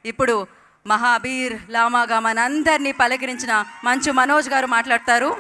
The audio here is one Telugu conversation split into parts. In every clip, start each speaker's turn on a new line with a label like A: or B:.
A: ఇప్పుడు మహాబీర్ లామాగా మనందరినీ పలకరించిన మంచు మనోజ్ గారు మాట్లాడతారు.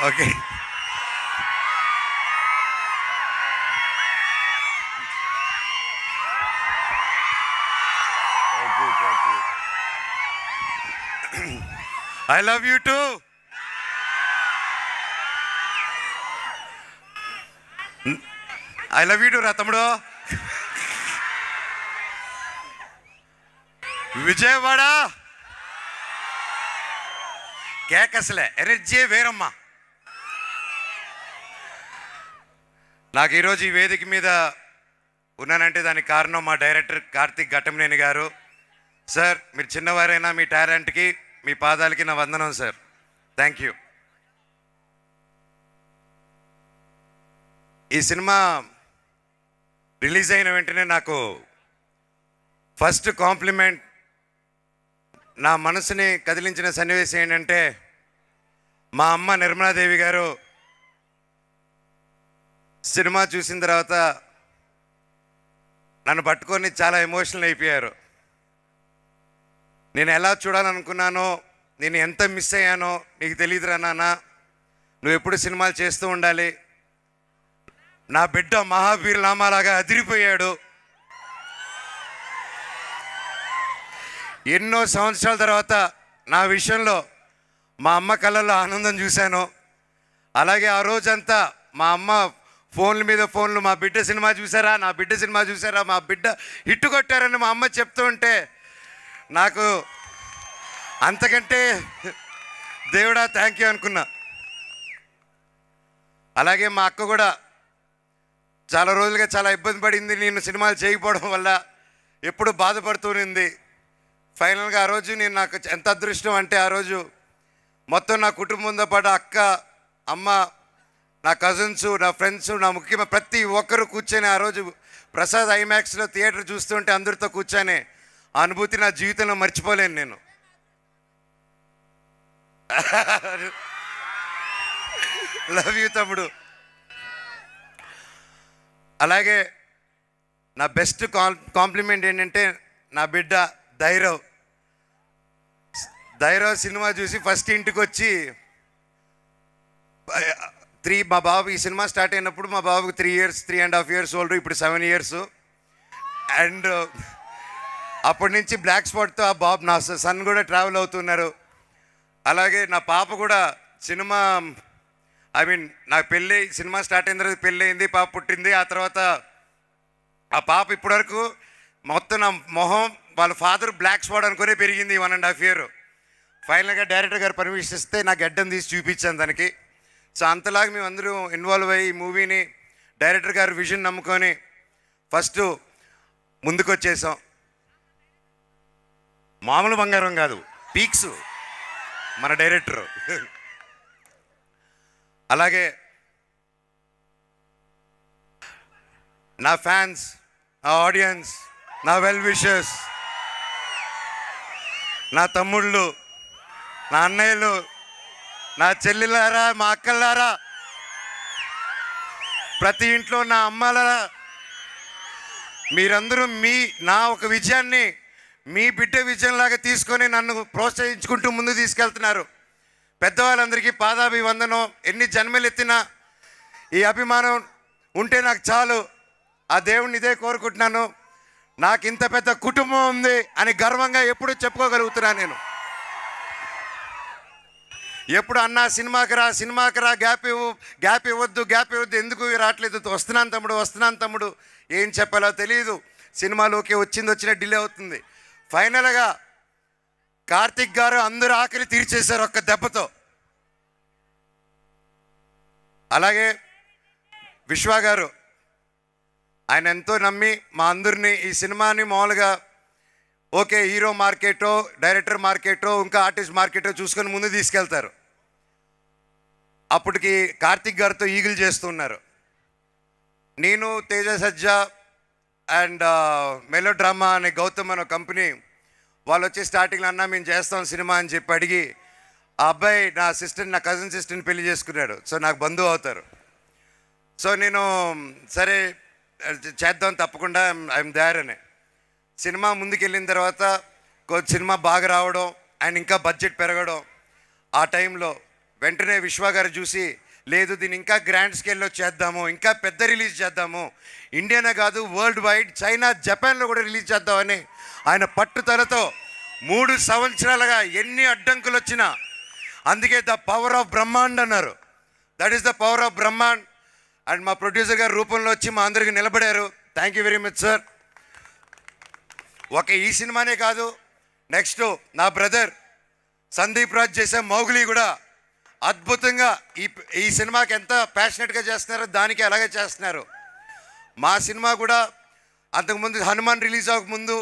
B: Okay, I love you too. I love you too రా తమ్ముడు. విజయవాడ కేకసలే ఎనర్జీ వేరమ్మా. నాకు ఈరోజు ఈ వేదిక మీద ఉన్నానంటే దానికి కారణం మా డైరెక్టర్ కార్తిక్ ఘట్టమనేని గారు. సార్, మీరు చిన్నవారైనా మీ టాలెంట్కి మీ పాదాలకి నా వందనం సార్. Thank you. ఈ సినిమా రిలీజ్ అయిన వెంటనే నాకు ఫస్ట్ కాంప్లిమెంట్, నా మనసుని కదిలించిన సన్నివేశం ఏంటంటే మా అమ్మ నిర్మలాదేవి గారు సినిమా చూసిన తర్వాత నన్ను పట్టుకొని చాలా ఎమోషనల్ అయిపోయారు. నేను ఎలా చూడాలనుకున్నానో, నేను ఎంత మిస్ అయ్యానో నీకు తెలియదురా నాన్న, నువ్వు ఎప్పుడు సినిమాలు చేస్తూ ఉండాలి. నా బిడ్డ మహాబీర్ లామాలాగా అదిరిపోయాడు. ఎన్నో సంవత్సరాల తర్వాత నా విషయంలో మా అమ్మ కళ్ళల్లో ఆనందం చూశాను. అలాగే ఆ రోజంతా మా అమ్మ ఫోన్ల మీద ఫోన్లు, మా బిడ్డ సినిమా చూసారా, నా బిడ్డ సినిమా చూసారా, మా బిడ్డ హిట్టు కొట్టారని మా అమ్మ చెప్తూ ఉంటే నాకు అంతకంటే దేవుడా థ్యాంక్ యూ అనుకున్నా. అలాగే మా అక్క కూడా చాలా రోజులుగా చాలా ఇబ్బంది పడింది నేను సినిమాలు చేయకపోవడం వల్ల, ఎప్పుడు బాధపడుతూనింది. ఫైనల్గా ఆ రోజు నేను, నాకు ఎంత అదృష్టం అంటే ఆ రోజు మొత్తం నా కుటుంబంతో పాటు అక్క, అమ్మ, నా కజిన్స్, నా ఫ్రెండ్స్, నా ముఖ్యమైన ప్రతి ఒక్కరు కూర్చొని ఆ రోజు ప్రసాద్ ఐమాక్స్లో థియేటర్ చూస్తుంటే అందరితో కూర్చొని ఆ అనుభూతి నా జీవితంలో మర్చిపోలేను నేను. లవ్ యూ తమ్ముడు. అలాగే నా బెస్ట్ కాంప్లిమెంట్ ఏంటంటే నా బిడ్డ ధైర్యం సినిమా చూసి ఫస్ట్ ఇంటికి వచ్చి మా బాబు ఈ సినిమా స్టార్ట్ అయినప్పుడు మా బాబుకి 3.5 years ఓల్డ్, ఇప్పుడు 7 years. అండ్ అప్పటి నుంచి బ్లాక్ స్పాట్తో ఆ బాబు, నా సన్ కూడా ట్రావెల్ అవుతున్నారు. అలాగే నా పాప కూడా సినిమా, నా పెళ్ళి, సినిమా స్టార్ట్ అయిన తర్వాత పెళ్ళి అయింది, పాప పుట్టింది. ఆ తర్వాత ఆ పాప ఇప్పటివరకు మొత్తం నా మొహం వాళ్ళ ఫాదర్ బ్లాక్ స్పాట్ అనుకునే పెరిగింది 1.5 year. ఫైనల్గా డైరెక్టర్ గారు పర్మిషన్ ఇస్తే నా గడ్డం తీసి చూపించాను దానికి. సో అంతలాగా మేము అందరూ ఇన్వాల్వ్ అయ్యి ఈ మూవీని డైరెక్టర్ గారు విజన్ నమ్ముకొని ఫస్ట్ ముందుకు వచ్చేసాం. మామూలు బంగారం కాదు, పీక్స్ మన డైరెక్టర్. అలాగే నా ఫ్యాన్స్, నా ఆడియన్స్, నా వెల్ విషర్స్, నా తమ్ముళ్ళు, నా అన్నయ్యలు, నా చెల్లెలారా, మా అక్కలారా, ప్రతి ఇంట్లో నా అమ్మలారా, మీరందరూ నా ఒక విజయాన్ని మీ బిడ్డ విజయంలాగా తీసుకొని నన్ను ప్రోత్సహించుకుంటూ ముందు తీసుకెళ్తున్నారు. పెద్దవాళ్ళందరికీ పాదాభివందనం. ఎన్ని జన్మలు ఎత్తినా ఈ అభిమానం ఉంటే నాకు చాలు. ఆ దేవుణ్ణి ఇదే కోరుకుంటున్నాను. నాకు ఇంత పెద్ద కుటుంబం ఉంది అని గర్వంగా ఎప్పుడు చెప్పుకోగలుగుతున్నాను నేను. ఎప్పుడు అన్నా సినిమాకి రా, గ్యాప్ ఇవ్వద్దు, ఎందుకు రావట్లేదు, వస్తున్నాను తమ్ముడు ఏం చెప్పాలో తెలియదు. సినిమాలోకి వచ్చిన డిలే అవుతుంది. ఫైనల్గా కార్తిక్ గారు అందరూ ఆకలి తీర్చేశారు ఒక్క దెబ్బతో. అలాగే విశ్వ గారు, ఆయన ఎంతో నమ్మి మా అందరినీ ఈ సినిమాని మామూలుగా ఓకే హీరో మార్కెటో డైరెక్టర్ మార్కెటో ఇంకా ఆర్టిస్ట్ మార్కెటో చూసుకొని ముందు తీసుకెళ్తారు. అప్పటికి కార్తిక్ గారితో ఈగిల్ చేస్తున్నారు. నేను తేజ సజ్జా అండ్ మెలో డ్రామా అనే గౌతమ్ అనే కంపెనీ వాళ్ళు వచ్చి స్టార్టింగ్లో అన్నా మేము చేస్తాం సినిమా అని చెప్పి అడిగి ఆ అబ్బాయి నా సిస్టర్, నా కజిన్ సిస్టర్ని పెళ్లి చేసుకున్నాడు. సో నాకు బంధువు అవుతారు. సో నేను సరే చేద్దాం తప్పకుండా ఐఎమ్ దేర్ అని. సినిమా ముందుకెళ్ళిన తర్వాత సినిమా బాగా రావడం అండ్ ఇంకా బడ్జెట్ పెరగడం, ఆ టైంలో వెంటనే విశ్వ గారు చూసి లేదు దీన్ని ఇంకా గ్రాండ్ స్కేల్లో చేద్దాము, ఇంకా పెద్ద రిలీజ్ చేద్దాము, ఇండియానే కాదు వరల్డ్ వైడ్ చైనా జపాన్లో కూడా రిలీజ్ చేద్దామని ఆయన పట్టుదలతో 3 సంవత్సరాలుగా ఎన్ని అడ్డంకులు వచ్చినా, అందుకే ద పవర్ ఆఫ్ బ్రహ్మాండ్ అన్నారు. That is the power of Brahmand. And మా ప్రొడ్యూసర్ గారి రూపంలో వచ్చి మా అందరికి నిలబడారు. Thank you very much sir. ఒక ఈ సినిమానే కాదు, నెక్స్ట్ నా బ్రదర్ సందీప్ రాజ్ చేసే మౌగ్లీ కూడా అద్భుతంగా ఈ సినిమాకి ఎంత ప్యాషనెట్గా చేస్తున్నారో దానికి అలాగే చేస్తున్నారు. మా సినిమా కూడా అంతకుముందు హనుమాన్ రిలీజ్ అవ్వకముందు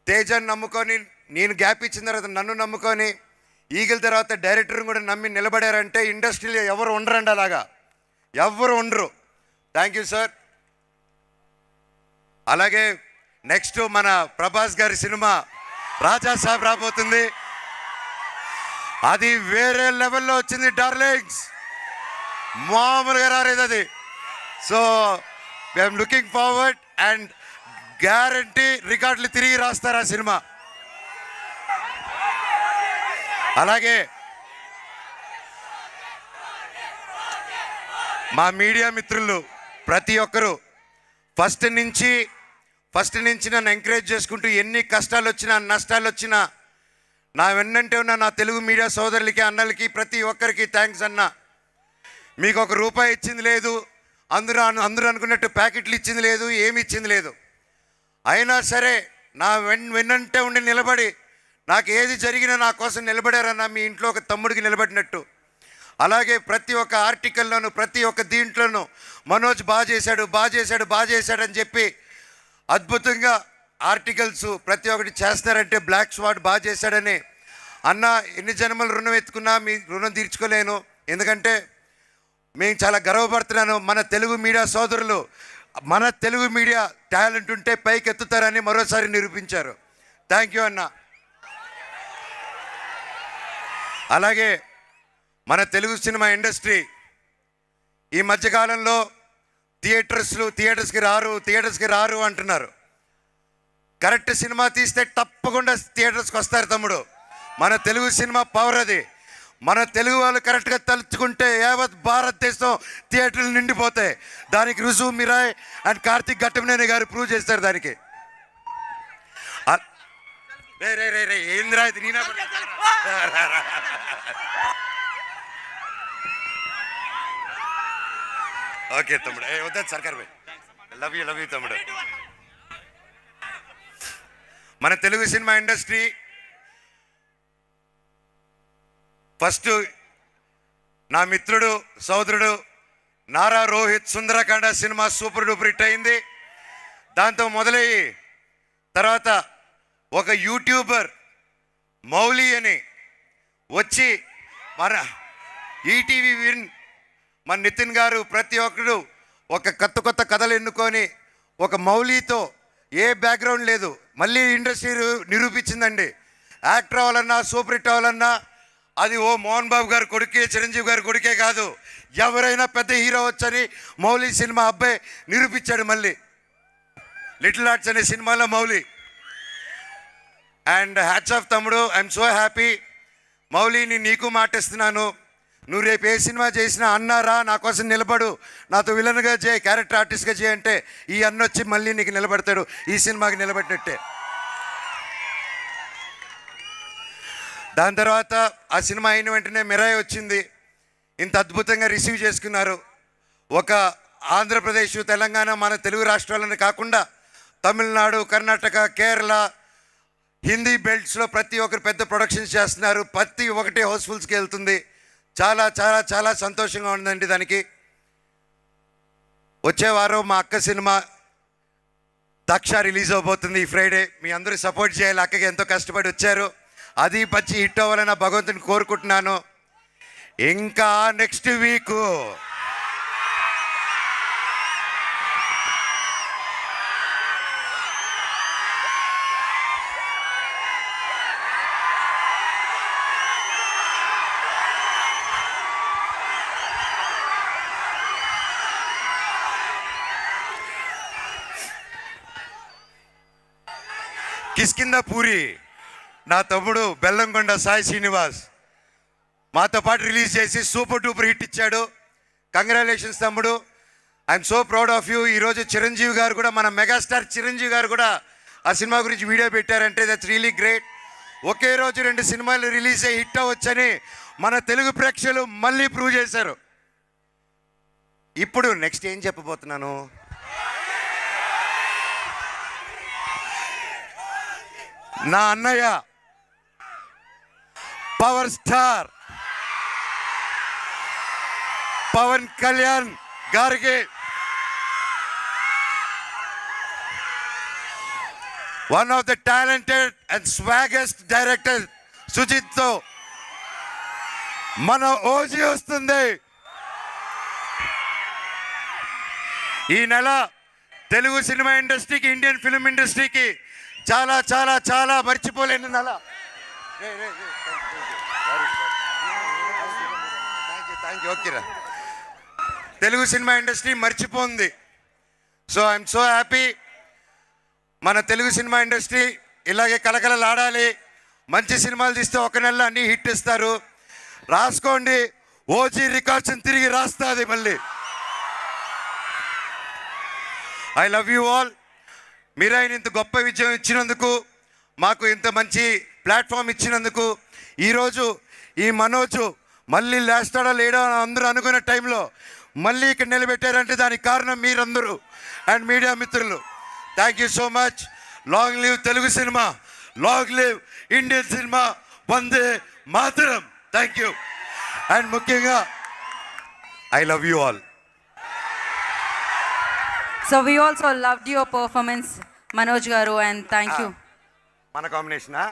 B: తేజాన్ని నమ్ముకొని, నేను గ్యాప్ ఇచ్చిన తర్వాత నన్ను నమ్ముకొని, ఈగిల్ తర్వాత డైరెక్టర్ని కూడా నమ్మి నిలబడారంటే ఇండస్ట్రీలో ఎవరు ఉండరండి, అలాగా ఎవరు ఉండరు. Thank you sir. అలాగే నెక్స్ట్ మన ప్రభాస్ గారి సినిమా రాజా సాబ్ రాబోతుంది. అది వేరే లెవెల్లో వచ్చింది డార్లింగ్స్, మామూలుగా రాలేదు అది. So I'm looking forward and guarantee రికార్డులు తిరిగి రాస్తారు ఆ సినిమా. అలాగే మా మీడియా మిత్రులు ప్రతి ఒక్కరూ ఫస్ట్ నుంచి నన్ను ఎంకరేజ్ చేసుకుంటూ ఎన్ని కష్టాలు వచ్చినా నష్టాలు వచ్చినా నా వెన్నంటే ఉన్న నా తెలుగు మీడియా సోదరులకి అన్నలకి ప్రతి ఒక్కరికి థ్యాంక్స్ అన్న. మీకు ఒక రూపాయి ఇచ్చింది లేదు, అందరూ అనుకున్నట్టు ప్యాకెట్లు ఇచ్చింది లేదు, ఏమి ఇచ్చింది లేదు. అయినా సరే నా వెన్నంటే ఉండి నిలబడి నాకు ఏది జరిగినా నా కోసం నిలబడారన్న, మీ ఇంట్లో ఒక తమ్ముడికి నిలబడినట్టు. అలాగే ప్రతి ఒక్క ఆర్టికల్లోనూ ప్రతి ఒక్క దీంట్లోనూ మనోజ్ బాగా చేశాడు అని చెప్పి అద్భుతంగా ఆర్టికల్స్ ప్రతి ఒక్కటి చేస్తారంటే బ్లాక్ స్వాట్ బాగా చేశాడని అన్న. ఎన్ని జన్మలు రుణం ఎత్తుకున్నా మీ రుణం తీర్చుకోలేను, ఎందుకంటే మేము చాలా గర్వపడుతున్నాను. మన తెలుగు మీడియా సోదరులు, మన తెలుగు మీడియా టాలెంట్ ఉంటే పైకి ఎత్తుతారని మరోసారి నిరూపించారు. థ్యాంక్ యూ అన్న. అలాగే మన తెలుగు సినిమా ఇండస్ట్రీ ఈ మధ్యకాలంలో థియేటర్స్కి రారు అంటున్నారు. కరెక్ట్ సినిమా తీస్తే తప్పకుండా థియేటర్స్కి వస్తారు తమ్ముడు. మన తెలుగు సినిమా పవర్ అది. మన తెలుగు వాళ్ళు కరెక్ట్గా తలుచుకుంటే యావత్ భారతదేశం థియేటర్లు నిండిపోతాయి. దానికి రుజువు మిరాయ్ అండ్ కార్తిక్ ఘట్టమనేని గారు ప్రూవ్ చేస్తారు దానికి. రే ఏంద్రా ఇది నేనా? ఓకే తమ్ముడు, వద్దా సర్కార్ భాయ్, లవ్ యూ తమ్ముడు. మన తెలుగు సినిమా ఇండస్ట్రీ ఫస్ట్ నా మిత్రుడు సోదరుడు Nara Rohit Sundarakanda cinema super duper hit అయింది. దాంతో మొదలయ్యి తర్వాత ఒక యూట్యూబర్ మౌలి అని వచ్చి మన ఈటీవీ విన్ మన నితిన్ గారు ప్రతి ఒక్కరు ఒక కొత్త కథలు ఎన్నుకొని ఒక మౌలితో ఏ బ్యాక్గ్రౌండ్ లేదు మళ్ళీ ఇండస్ట్రీ నిరూపించిందండి. యాక్టర్ అవ్వాలన్నా సూపర్ హిట్ అవ్వాలన్నా అది ఓ మోహన్ బాబు గారు కొడుకే చిరంజీవి గారి కొడుకే కాదు, ఎవరైనా పెద్ద హీరో వచ్చని మౌలి సినిమా అబ్బాయి నిరూపించాడు. మళ్ళీ లిటిల్ ఆర్ట్స్ అనే సినిమాలో మౌలి. అండ్ హ్యాట్స్ ఆఫ్ తమ్ముడు, ఐఎమ్ సో హ్యాపీ. మౌలిని నీకు మాటిస్తున్నాను, నువ్వు రేపు ఏ సినిమా చేసినా అన్నారా నా కోసం నిలబడు, నాతో విలన్గా చేయి, క్యారెక్టర్ ఆర్టిస్ట్గా చేయి అంటే ఈ అన్న వచ్చి మళ్ళీ నీకు నిలబడతాడు, ఈ సినిమాకి నిలబెట్టినట్టే. దాని తర్వాత ఆ సినిమా అయిన వెంటనే మిరాయి వచ్చింది. ఇంత అద్భుతంగా రిసీవ్ చేసుకున్నారు. ఒక ఆంధ్రప్రదేశ్ తెలంగాణ మన తెలుగు రాష్ట్రాలను కాకుండా తమిళనాడు, కర్ణాటక, కేరళ, హిందీ బెల్ట్స్లో ప్రతి ఒక్కరు పెద్ద ప్రొడక్షన్స్ చేస్తున్నారు. ప్రతి ఒక్కటి హౌస్ఫుల్స్కి వెళ్తుంది. చాలా చాలా చాలా సంతోషంగా ఉందండి. దానికి వచ్చే వారం మా అక్క సినిమా దక్ష రిలీజ్ అవబోతుంది ఈ ఫ్రైడే. మీ అందరూ సపోర్ట్ చేయాలి. అక్కకి ఎంతో కష్టపడి వచ్చారు. అది పచ్చి హిట్ అవ్వాలని భగవంతుని కోరుకుంటున్నాను. ఇంకా నెక్స్ట్ వీక్ కిష్కింద పూరి నా తమ్ముడు బెల్లంకొండ సాయి శ్రీనివాస్ మాతో పాటు రిలీజ్ చేసి సూపర్ డూపర్ హిట్ ఇచ్చాడు. కంగ్రాచులేషన్స్ తమ్ముడు. I'm so proud of you. ఈరోజు చిరంజీవి గారు కూడా, మన మెగాస్టార్ చిరంజీవి గారు కూడా ఆ సినిమా గురించి వీడియో పెట్టారంటే దట్స్ రియలీ గ్రేట్. ఒకే రోజు 2 సినిమాలు రిలీజ్ అయ్యి హిట్ అవ్వచ్చని మన తెలుగు ప్రేక్షకులు మళ్ళీ ప్రూవ్ చేశారు. ఇప్పుడు నెక్స్ట్ ఏం చెప్పబోతున్నాను, నా అన్నయ్య పవర్ స్టార్ పవన్ కళ్యాణ్ గారికి one of the talented and swaggest director Sujeeth తో మన ఓజీ వస్తుంది. ఈ నెల తెలుగు సినిమా ఇండస్ట్రీకి, ఇండియన్ ఫిల్మ్ ఇండస్ట్రీకి చాలా చాలా చాలా మర్చిపోలేని నెల. ఓకేరా, తెలుగు సినిమా ఇండస్ట్రీ మర్చిపోయింది. So I'm so happy. మన తెలుగు సినిమా ఇండస్ట్రీ ఇలాగే కలకలలాడాలి. మంచి సినిమాలు తీస్తే ఒక నెలలో అన్ని హిట్ ఇస్తారు. రాసుకోండి, ఓజీ రికార్డ్స్ని తిరిగి రాస్తుంది మళ్ళీ. I love you all. మీరు ఆయన ఇంత గొప్ప విజయం ఇచ్చినందుకు, మాకు ఇంత మంచి ప్లాట్ఫామ్ ఇచ్చినందుకు, ఈరోజు ఈ మనోజు మళ్ళీ లేస్తాడా లేడా అని అందరూ అనుకునే టైంలో మళ్ళీ ఇక్కడ నిలబెట్టారంటే దానికి కారణం మీరందరూ అండ్ మీడియా మిత్రులు. Thank you so much. Long live Telugu cinema, long live Indian cinema, Vande Mataram. Thank you. And ముఖ్యంగా I love you all.
A: So we also loved your performance, Manoj garu, and thank you.
B: మన కాంబినేషనా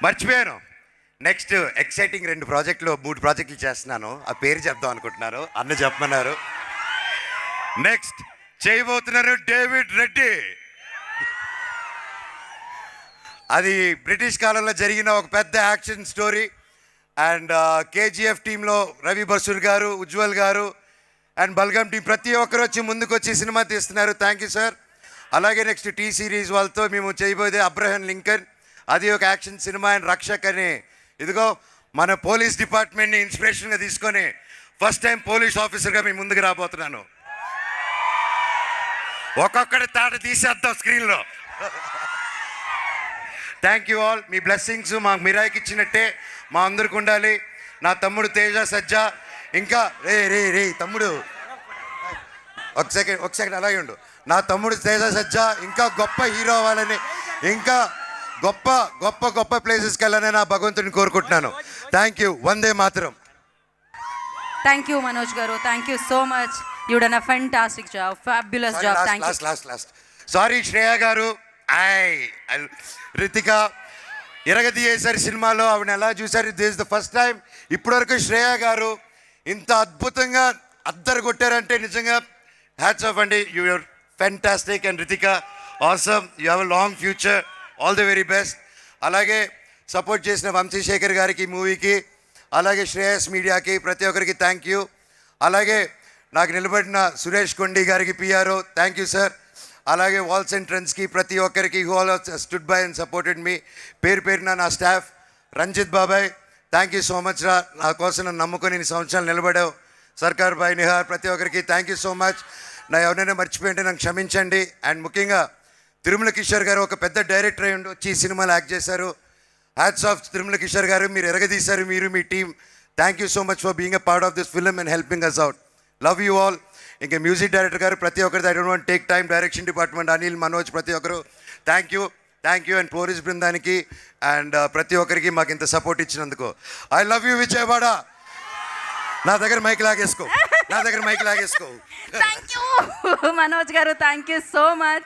B: మర్చిపోయాను. నెక్స్ట్ ఎక్సైటింగ్ 2 ప్రాజెక్టులు, 3 ప్రాజెక్టులు చేస్తున్నాను. ఆ పేరు చెప్దాం అనుకుంటున్నారు, అన్న చెప్పమన్నారు. నెక్స్ట్ చేయబోతున్నారు డేవిడ్ రెడ్డి. అది బ్రిటిష్ కాలంలో జరిగిన ఒక పెద్ద యాక్షన్ స్టోరీ. అండ్ కేజీఎఫ్ టీంలో రవి బసూర్ గారు, ఉజ్వల్ గారు అండ్ బల్గం టీం ప్రతి ఒక్కరు వచ్చి ముందుకు వచ్చి సినిమా తీస్తున్నారు. Thank you sir. అలాగే నెక్స్ట్ టీ సిరీస్ వాళ్ళతో మేము చేయబోయేది అబ్రహం లింకన్. అది ఒక యాక్షన్ సినిమా. అండ్ రక్షక్ అని, ఇదిగో మన పోలీస్ డిపార్ట్మెంట్ని ఇన్స్పిరేషన్గా తీసుకొని ఫస్ట్ టైం పోలీస్ ఆఫీసర్గా మీ ముందుకు రాబోతున్నాను. ఒక్కొక్కటి తాట తీసేద్దాం స్క్రీన్లో. Thank you all. Me blessings మాకు మిరాయికి ఇచ్చినట్టే మా అందరికి ఉండాలి. నా తమ్ముడు తేజ సజ్జా, ఇంకా రే తమ్ముడు ఒక సెకండ్ అలాగే ఉండు. నా తమ్ముడు తేజ సజ్జా ఇంకా గొప్ప హీరో అవ్వాలని, ఇంకా గొప్ప గొప్ప గొప్ప ప్లేసెస్కి వెళ్ళాలని నా భగవంతుని కోరుకుంటున్నాను. Thank you. Vande Mataram.
A: Thank you, Manoj garu. Thank you so much. You done a fantastic job, fabulous job. Thank you.
B: Last సారీ శ్రేయ గారు, రితిక ఎరగదీయేసారి సినిమాలో ఆవిడ ఎలా చూసారు. This is the first time. ఇప్పటివరకు శ్రేయ గారు ఇంత అద్భుతంగా అద్దరు కొట్టారంటే నిజంగా హ్యాట్స్ ఆఫ్ అండి. You are fantastic. And Ritika awesome. You have a long future. All the very best. అలాగే సపోర్ట్ చేసిన వంశీశేఖర్ గారికి ఈ మూవీకి, అలాగే శ్రేయస్ మీడియాకి, ప్రతి ఒక్కరికి థ్యాంక్ యూ. అలాగే నాకు నిలబడిన సురేష్ కొండి గారికి పిఆర్ఓ థ్యాంక్ యూ సార్. అలాగే వాల్స్ అండ్ ట్రెండ్స్కి ప్రతి ఒక్కరికి who all stood by and supported me. పేరు పేరున నా స్టాఫ్, రంజిత్ బాబాయ్ థ్యాంక్ యూ సో మచ్ రా. నా కోసం నన్ను నమ్ముకొని ఇన్ని సంవత్సరాలు నిలబడావు. సర్కార్ బాయ్, నిహార్, ప్రతి ఒక్కరికి థ్యాంక్ యూ సో మచ్. నా ఎవరైనా మర్చిపోయింటే నన్ను క్షమించండి. అండ్ ముఖ్యంగా తిరుమల కిషోర్ గారు ఒక పెద్ద డైరెక్టర్ అయి ఉండి వచ్చి ఈ సినిమాలో యాక్ట్ చేశారు. హ్యాట్స్ ఆఫ్ తిరుమల కిషోర్ గారు, మీరు ఎరగదీశారు, మీరు మీ team. Thank you so much for being a part of this film and helping us out. Love you all. ఇంకా మ్యూజిక్ డైరెక్టర్ గారు ప్రతి ఒక్కరిది I don't want take time, direction department Anil, Manoj, ప్రతి ఒక్కరు థ్యాంక్ యూ అండ్ పోలీస్ బృందానికి అండ్ ప్రతి ఒక్కరికి మాకు ఇంత సపోర్ట్ ఇచ్చినందుకు. I love you Vijayawada. నా దగ్గర మైక్ లాగేసుకో.
A: థ్యాంక్ యూ మనోజ్ గారు, థ్యాంక్ యూ సో మచ్.